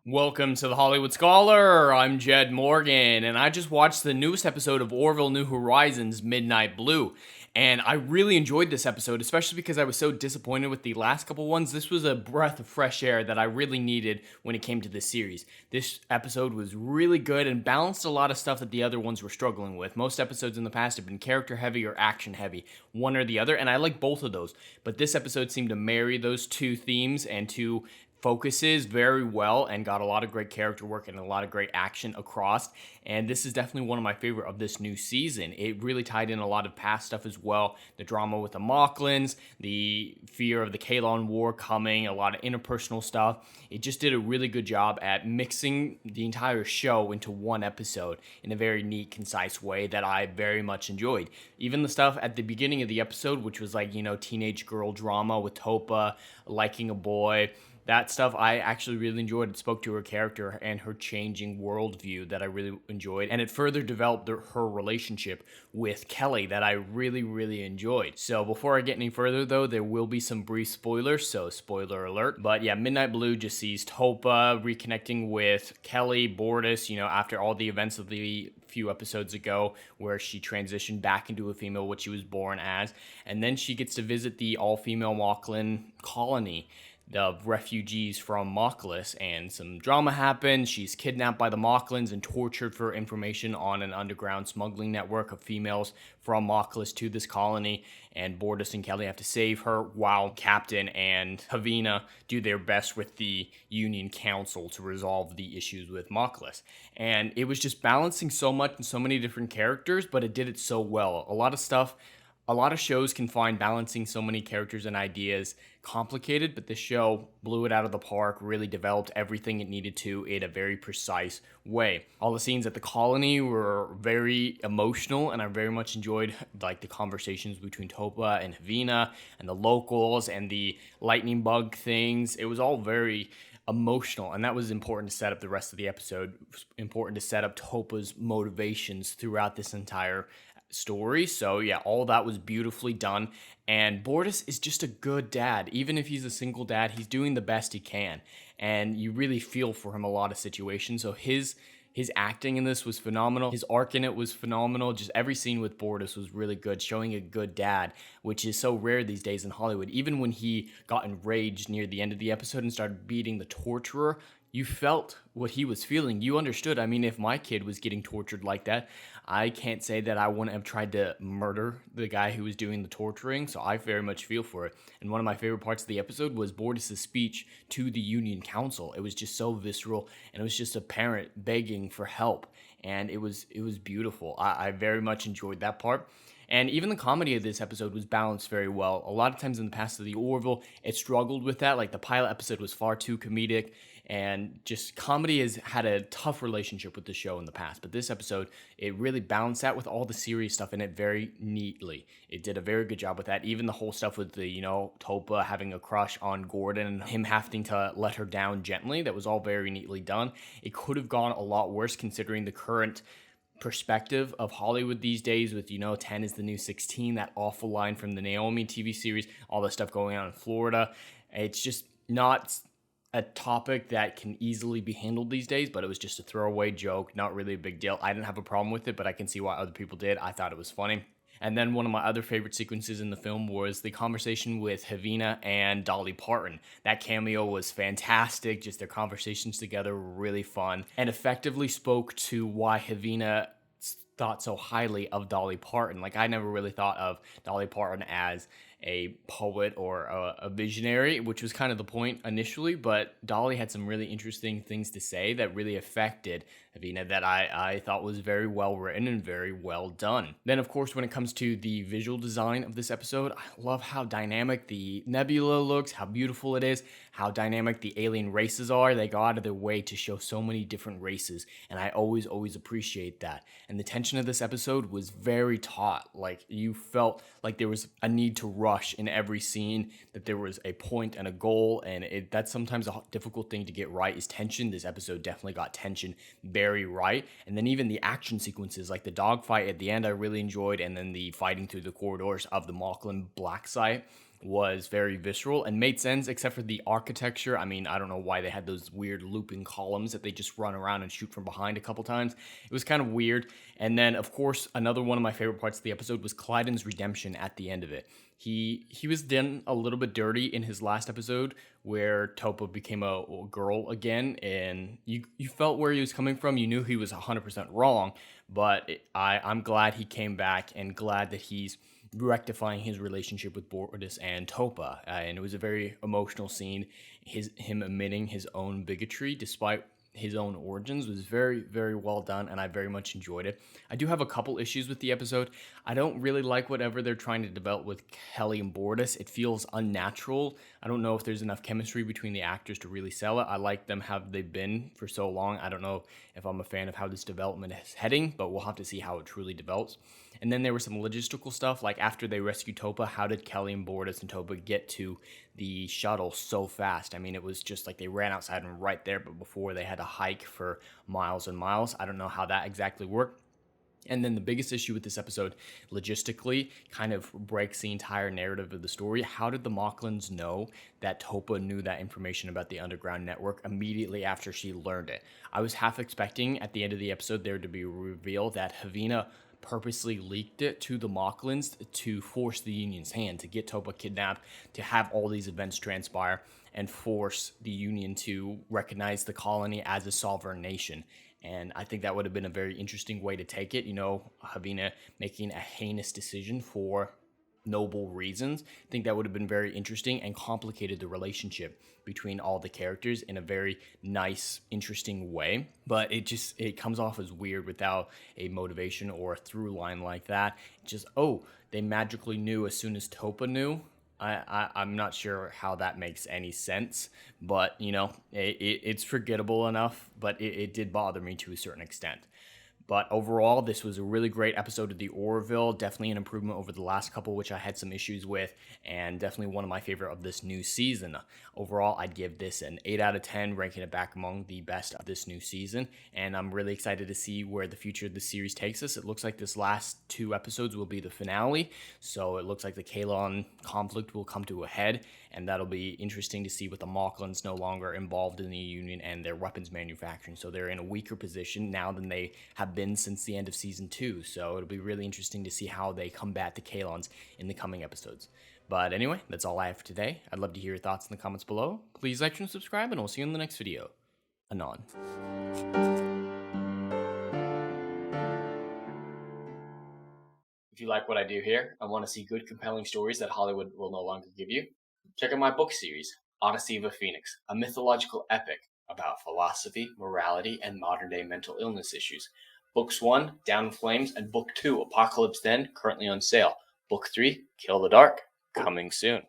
Welcome to the Hollywood Scholar. I'm Jed Morgan, and I just watched the newest episode of Orville New Horizons Midnight Blue. And I really enjoyed this episode, especially because I was so disappointed with the last couple ones. This was a breath of fresh air that I really needed when it came to this series. This episode was really good and balanced a lot of stuff that the other ones were struggling with. Most episodes in the past have been character heavy or action heavy, one or the other, and I like both of those. But this episode seemed to marry those two themes and two focuses very well and got a lot of great character work and a lot of great action across. And this is definitely one of my favorite of this new season. It really tied in a lot of past stuff as well. The drama with the Mocklins, the fear of the Kalon War coming, a lot of interpersonal stuff. It just did a really good job at mixing the entire show into one episode in a very neat, concise way that I very much enjoyed. Even the stuff at the beginning of the episode, which was like, teenage girl drama with Topa liking a boy. That stuff I actually really enjoyed. It spoke to her character and her changing worldview that I really enjoyed. And it further developed her relationship with Kelly that I really, really enjoyed. So before I get any further, though, there will be some brief spoilers. So spoiler alert. But yeah, Midnight Blue just sees Topa reconnecting with Kelly, Bortus, after all the events of the few episodes ago where she transitioned back into a female, what she was born as. And then she gets to visit the all-female Mocklin colony of refugees from Moklis, and some drama happens. She's kidnapped by the Mocklins and tortured for information on an underground smuggling network of females from Moklis to this colony, and Bortus and Kelly have to save her while Captain and Havina do their best with the Union Council to resolve the issues with Moklis. And it was just balancing so much and so many different characters, but it did it so well. A lot of shows can find balancing so many characters and ideas complicated, but this show blew it out of the park, really developed everything it needed to in a very precise way. All the scenes at the colony were very emotional, and I very much enjoyed like the conversations between Topa and Havina and the locals and the lightning bug things. It was all very emotional, and that was important to set up the rest of the episode. It was important to set up Topa's motivations throughout this entire story. So yeah, all that was beautifully done. And Bortus is just a good dad. Even if he's a single dad, he's doing the best he can. And you really feel for him a lot of situations. So his acting in this was phenomenal. His arc in it was phenomenal. Just every scene with Bortus was really good, showing a good dad, which is so rare these days in Hollywood. Even when he got enraged near the end of the episode and started beating the torturer, you felt what he was feeling. You understood. I mean, if my kid was getting tortured like that, I can't say that I wouldn't have tried to murder the guy who was doing the torturing, so I very much feel for it. And one of my favorite parts of the episode was Bortus' speech to the Union Council. It was just so visceral, and it was just a parent begging for help, and it was beautiful. I very much enjoyed that part. And even the comedy of this episode was balanced very well. A lot of times in the past of the Orville, it struggled with that. Like the pilot episode was far too comedic, and just comedy has had a tough relationship with the show in the past. But this episode, it really balanced that with all the serious stuff in it very neatly. It did a very good job with that. Even the whole stuff with the, Topa having a crush on Gordon and him having to let her down gently, that was all very neatly done. It could have gone a lot worse considering the current perspective of Hollywood these days with 10 is the new 16, that awful line from the Naomi TV series, all the stuff going on in Florida. It's just not a topic that can easily be handled these days, but it was just a throwaway joke, not really a big deal. I didn't have a problem with it, but I can see why other people did. I thought it was funny. And then one of my other favorite sequences in the film was the conversation with Havina and Dolly Parton. That cameo was fantastic. Just their conversations together were really fun and effectively spoke to why Havina thought so highly of Dolly Parton. Like, I never really thought of Dolly Parton as a poet or a visionary, which was kind of the point initially, but Dolly had some really interesting things to say that really affected Havina that I thought was very well written and very well done. Then, of course, when it comes to the visual design of this episode, I love how dynamic the nebula looks, how beautiful it is, how dynamic the alien races are. They go out of their way to show so many different races, and I always appreciate that. And the tension of this episode was very taut. Like, you felt like there was a need to rush in every scene, that there was a point and a goal, and that's sometimes a difficult thing to get right, is tension. This episode definitely got tension very right. And then even the action sequences, like the dogfight at the end, I really enjoyed, and then the fighting through the corridors of the Mocklin black site was very visceral and made sense, except for the architecture. I mean, I don't know why they had those weird looping columns that they just run around and shoot from behind a couple times. It was kind of weird. And then, of course, another one of my favorite parts of the episode was Clyden's redemption at the end of it. He was done a little bit dirty in his last episode where Topa became a girl again, and you felt where he was coming from. You knew he was 100% wrong, but I'm glad he came back and glad that he's rectifying his relationship with Bortus and Topa. And it was a very emotional scene. Him admitting his own bigotry despite his own origins was very, very well done, and I very much enjoyed it. I do have a couple issues with the episode. I don't really like whatever they're trying to develop with Kelly and Bortus. It feels unnatural. I don't know if there's enough chemistry between the actors to really sell it. I like them how they've been for so long. I don't know if I'm a fan of how this development is heading, but we'll have to see how it truly develops. And then there was some logistical stuff, like after they rescued Topa, how did Kelly and Bortus and Topa get to the shuttle so fast? I mean, it was just like they ran outside and right there, but before they had to hike for miles and miles. I don't know how that exactly worked. And then the biggest issue with this episode, logistically, kind of breaks the entire narrative of the story. How did the Mocklins know that Topa knew that information about the underground network immediately after she learned it? I was half expecting at the end of the episode there to be a reveal that Havina purposely leaked it to the Mocklins to force the Union's hand, to get Topa kidnapped, to have all these events transpire, and force the Union to recognize the colony as a sovereign nation. And I think that would have been a very interesting way to take it. You know, Havina making a heinous decision for noble reasons. I think that would have been very interesting and complicated the relationship between all the characters in a very nice, interesting way. But it comes off as weird without a motivation or a through line like that. Just, oh, they magically knew as soon as Topa knew. I'm not sure how that makes any sense, but, you know, it's forgettable enough, but it did bother me to a certain extent. But overall, this was a really great episode of the Orville. Definitely an improvement over the last couple, which I had some issues with, and definitely one of my favorite of this new season. Overall, I'd give this an 8 out of 10, ranking it back among the best of this new season. And I'm really excited to see where the future of the series takes us. It looks like this last 2 episodes will be the finale, so it looks like the Kalon conflict will come to a head, and that'll be interesting to see with the Mocklins no longer involved in the Union and their weapons manufacturing. So they're in a weaker position now than they have been since the end of season 2. So it'll be really interesting to see how they combat the Kalons in the coming episodes. But anyway, that's all I have for today. I'd love to hear your thoughts in the comments below. Please like and subscribe, and I'll see you in the next video. Anon. If you like what I do here and want to see good, compelling stories that Hollywood will no longer give you, check out my book series, Odyssey of a Phoenix, a mythological epic about philosophy, morality, and modern-day mental illness issues. Books 1, Down in Flames, and Book 2, Apocalypse Then, currently on sale. Book 3, Kill the Dark, coming soon.